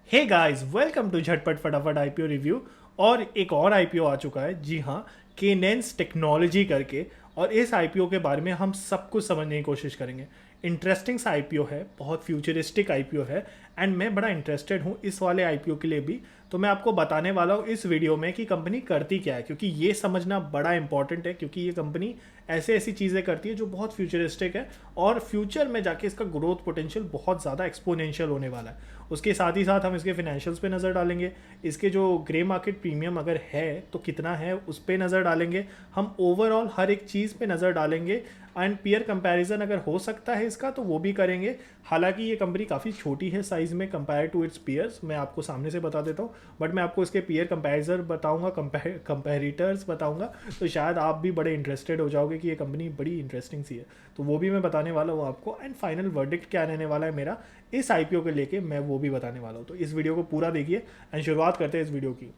Hey guys, welcome to झटपट फटाफट IPO review. और एक और आईपीओ आ चुका है, जी हाँ, केनेंस टेक्नोलॉजी करके। और इस आईपीओ के बारे में हम सब कुछ समझने की कोशिश करेंगे। इंटरेस्टिंग सा आईपीओ है, बहुत फ्यूचरिस्टिक आईपीओ है एंड मैं बड़ा इंटरेस्टेड हूँ इस वाले आईपीओ के लिए भी। तो मैं आपको बताने वाला हूँ इस वीडियो में कि कंपनी करती क्या है, क्योंकि ये समझना बड़ा इंपॉर्टेंट है, क्योंकि ये कंपनी ऐसे ऐसी चीज़ें करती है जो बहुत फ्यूचरिस्टिक है और फ्यूचर में जाके इसका ग्रोथ पोटेंशियल बहुत ज़्यादा एक्सपोनेंशियल होने वाला है। उसके साथ ही साथ हम इसके फिनेंशियल्स पे नज़र डालेंगे, इसके जो ग्रे मार्केट प्रीमियम अगर है तो कितना है उस पर नज़र डालेंगे, हम ओवरऑल हर एक चीज़ पे नज़र डालेंगे एंड पीयर कंपैरिजन अगर हो सकता है इसका तो वो भी करेंगे। हालांकि ये कंपनी काफ़ी छोटी है साइज़ में कंपेयर टू इट्स पीयर्स, मैं आपको सामने से बता देता हूँ, बट मैं आपको इसके पीयर कंपैरिजन बताऊँगा, कंपेरिटर्स बताऊँगा, तो शायद आप भी बड़े इंटरेस्टेड हो जाओगे कि ये कंपनी बड़ी इंटरेस्टिंग सी है। तो वो भी मैं बताने वाला हूँ आपको एंड फाइनल वर्डिक्ट क्या रहने वाला है मेरा इस आईपीओ को लेके, मैं वो भी बताने वाला हूँ। तो इस वीडियो को पूरा देखिए एंड शुरुआत करते हैं इस वीडियो की।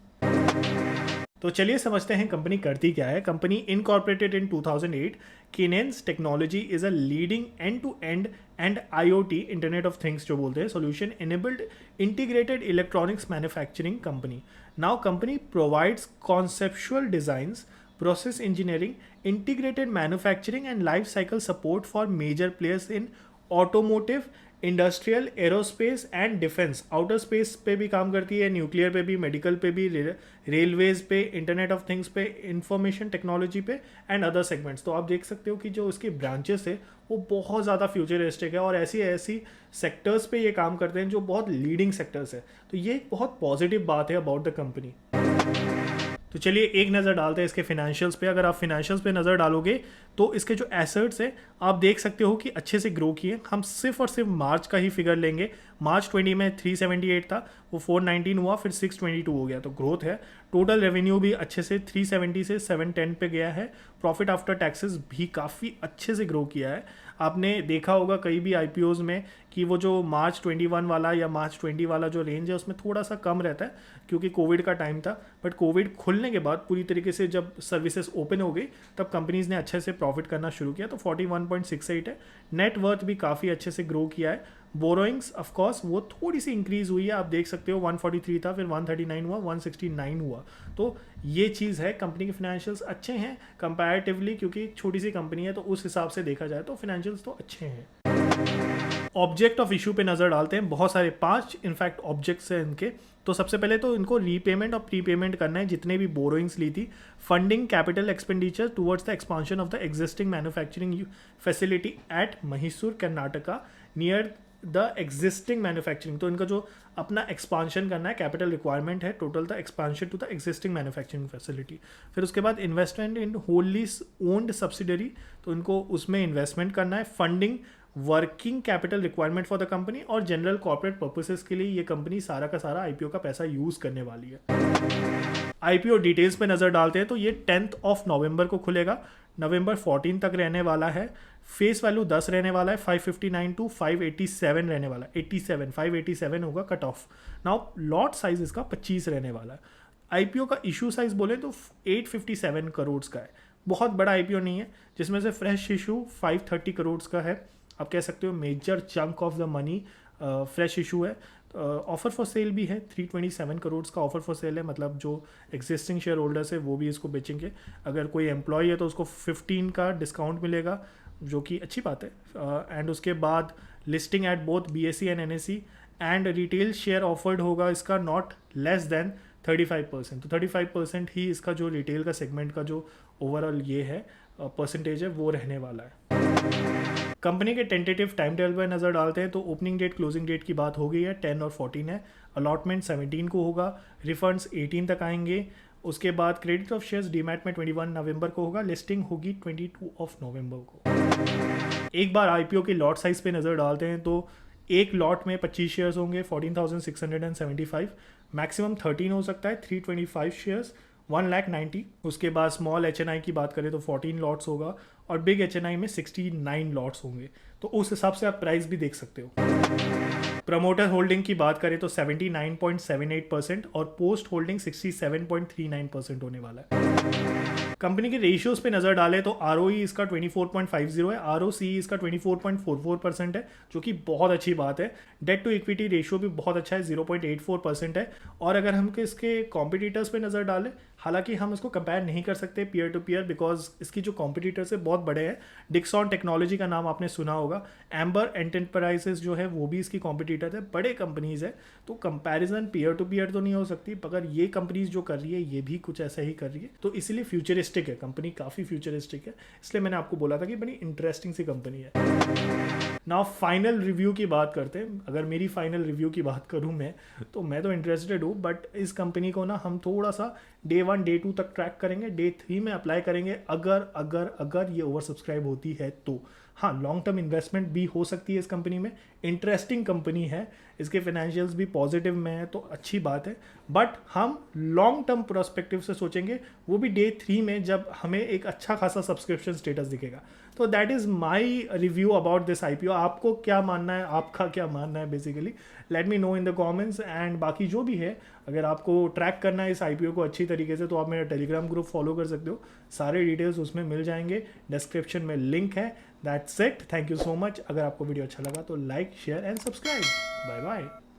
तो चलिए समझते हैं कंपनी करती क्या है। Company incorporated in 2008। Kaynes technology is a leading end to end IoT internet of things जो बोलते हैं solution enabled integrated electronics manufacturing company. Now company provides conceptual designs, process engineering, integrated manufacturing and life cycle support for major players in automotive, industrial, aerospace and defence. Outer space पे भी काम करती है, nuclear पे भी, medical पे भी, railways पे, इंटरनेट ऑफ थिंग्स पे, इंफॉर्मेशन टेक्नोलॉजी पे एंड अदर सेगमेंट्स। तो आप देख सकते हो कि जो इसके ब्रांचेस है वो बहुत ज़्यादा फ्यूचरिस्टिक है और ऐसी ऐसी सेक्टर्स पे ये काम करते हैं जो बहुत लीडिंग सेक्टर्स है। तो ये एक बहुत पॉजिटिव बात है अबाउट द कंपनी। तो चलिए एक नज़र डालते हैं इसके फिनेंशियल्स पे। अगर आप फिनेंशियल्स पे नज़र डालोगे तो इसके जो एसेट्स है आप देख सकते हो कि अच्छे से ग्रो किए। हम सिर्फ और सिर्फ मार्च का ही फिगर लेंगे। मार्च 20 में 378 था, वो 419 हुआ, फिर 622 हो गया, तो ग्रोथ है। टोटल रेवेन्यू भी अच्छे से 370 से 710 पे गया है। प्रॉफिट आफ्टर टैक्सेस भी काफ़ी अच्छे से ग्रो किया है। आपने देखा होगा कई भी आईपीओज में कि वो जो मार्च 21 वाला या मार्च 20 वाला जो रेंज है उसमें थोड़ा सा कम रहता है क्योंकि कोविड का टाइम था। बट कोविड खुलने के बाद पूरी तरीके से जब सर्विसेज ओपन हो गई तब कंपनीज ने अच्छे से प्रॉफिट करना शुरू किया, तो 41.68 है। नेट वर्थ भी काफ़ी अच्छे से ग्रो किया है। बोरोइंग्स ऑफ कोर्स वो थोड़ी सी इंक्रीज हुई है, आप देख सकते हो 143 था, फिर 139 हुआ, 169 हुआ। तो ये चीज़ है, कंपनी के फाइनेंशियल्स अच्छे हैं कंपैरेटिवली, क्योंकि छोटी सी कंपनी है तो उस हिसाब से देखा जाए तो फाइनेंशियल्स तो अच्छे हैं। ऑब्जेक्ट ऑफ इशू पे नज़र डालते हैं। बहुत सारे 5 इनफैक्ट ऑब्जेक्ट्स हैं इनके। तो सबसे पहले तो इनको रीपेमेंट और प्रीपेमेंट करना है जितने भी बोरोइंग्स ली थी। Funding capital expenditure towards the expansion of the existing manufacturing facility at Mysore Karnataka near the existing manufacturing. तो इनका जो अपना एक्सपांशन करना है, कैपिटल रिक्वायरमेंट है total the expansion to the existing manufacturing facility. फिर उसके बाद investment in wholly owned subsidiary, तो इनको उसमें इन्वेस्टमेंट करना है। Funding working capital requirement for the company और जनरल कॉर्पोरेट पर्पसेस के लिए ये कंपनी सारा का सारा आईपीओ का पैसा यूज करने वाली है। आईपीओ डिटेल्स पे नज़र डालते हैं तो ये 10 नवंबर को खुलेगा, नवंबर 14 तक रहने वाला है। फेस वैल्यू 10 रहने वाला है, 559 टू 587 रहने वाला है, 587 होगा cut off. Now lot size इसका 25 रहने वाला है। आईपीओ का इशू साइज बोले तो 857 करोड़ का है, बहुत बड़ा आईपीओ नहीं है, जिसमें से फ्रेश इशू 530 करोड़ का है। आप कह सकते हो major chunk of the money fresh issue है। ऑफर फॉर सेल भी है, 327 करोड़ का ऑफर फॉर सेल है, मतलब जो एग्जिस्टिंग शेयर होल्डर्स है वो भी इसको बेचेंगे। अगर कोई एम्प्लॉय है तो उसको 15 का डिस्काउंट मिलेगा, जो कि अच्छी बात है। एंड उसके बाद listing at both BSE and NSE and retail share offered होगा इसका नॉट लेस देन 35%। तो 35% ही इसका जो रिटेल का सेगमेंट का जो ओवरऑल ये है परसेंटेज है वो रहने वाला है। कंपनी के टेंटेटिव टाइम टेबल पर नज़र डालते हैं तो ओपनिंग डेट क्लोजिंग डेट की बात हो गई है, 10 और 14 है। अलॉटमेंट 17 को होगा, रिफंड्स 18 तक आएंगे। उसके बाद क्रेडिट ऑफ शेयर्स डीमैट में 21 नवंबर को होगा, लिस्टिंग होगी 22 नवंबर को। एक बार आईपीओ के लॉट साइज पे नज़र डालते हैं तो एक लॉट में 25 शेयर्स होंगे, 14,675। मैक्सिमम 13 हो सकता है, 325 शेयर्स, 1,90,000। उसके बाद स्मॉल HNI की बात करें तो 14 लॉट्स होगा और बिग HNI में 69 लॉट्स होंगे। तो उस हिसाब से आप प्राइस भी देख सकते हो। प्रमोटर होल्डिंग की बात करें तो 79.78% और पोस्ट होल्डिंग 67.39% होने वाला है। कंपनी के रेशियोज पे नजर डालें तो ROE इसका 24.50 है, ROCE इसका 24.44% है, जो कि बहुत अच्छी बात है। डेट टू इक्विटी रेशियो भी बहुत अच्छा है, 0.84% है। और अगर हम इसके कॉम्पिटिटर्स पे नज़र डालें, हालांकि हम इसको कंपेयर नहीं कर सकते पीयर टू पीयर, बिकॉज इसकी जो कॉम्पिटिटर्स है बहुत बड़े हैं। डिक्सॉन टेक्नोलॉजी का नाम आपने सुना होगा, एम्बर एंटरप्राइजेस जो है वो भी इसकी कॉम्पिटिटर है, बड़े कंपनीज है। तो कंपैरिजन पीयर टू पीयर तो नहीं हो सकती, मगर ये कंपनीज जो कर रही है ये भी कुछ ऐसा ही कर रही है। तो इसलिए फ्यूचरिस्टिक है कंपनी, काफ़ी फ्यूचरिस्टिक है, इसलिए मैंने आपको बोला था कि बड़ी इंटरेस्टिंग सी कंपनी है। नाउ फाइनल रिव्यू की बात करते हैं। अगर मेरी फाइनल रिव्यू की बात करूं मैं, तो मैं तो इंटरेस्टेड हूँ, बट इस कंपनी को ना हम थोड़ा सा डे 1 डे 2 तक ट्रैक करेंगे, डे 3 में अप्लाई करेंगे अगर अगर अगर ये ओवर सब्सक्राइब होती है तो। हाँ, लॉन्ग टर्म इन्वेस्टमेंट भी हो सकती है इस कंपनी में, इंटरेस्टिंग कंपनी है, इसके फाइनेंशियल्स भी पॉजिटिव में है, तो अच्छी बात है। बट हम लॉन्ग टर्म प्रोस्पेक्टिव से सोचेंगे, वो भी डे 3 में, जब हमें एक अच्छा खासा सब्सक्रिप्शन स्टेटस दिखेगा। तो that is my review about this IPO। आपको क्या मानना है, आपका क्या मानना है basically, let me know in the comments. And बाकी जो भी है, अगर आपको ट्रैक करना है इस IPO को अच्छी तरीके से, तो आप मेरा टेलीग्राम ग्रुप फॉलो कर सकते हो, सारे डिटेल्स उसमें मिल जाएंगे, डिस्क्रिप्शन में लिंक है। That's it, thank you so much. अगर आपको वीडियो अच्छा लगा तो like, share and subscribe. Bye bye.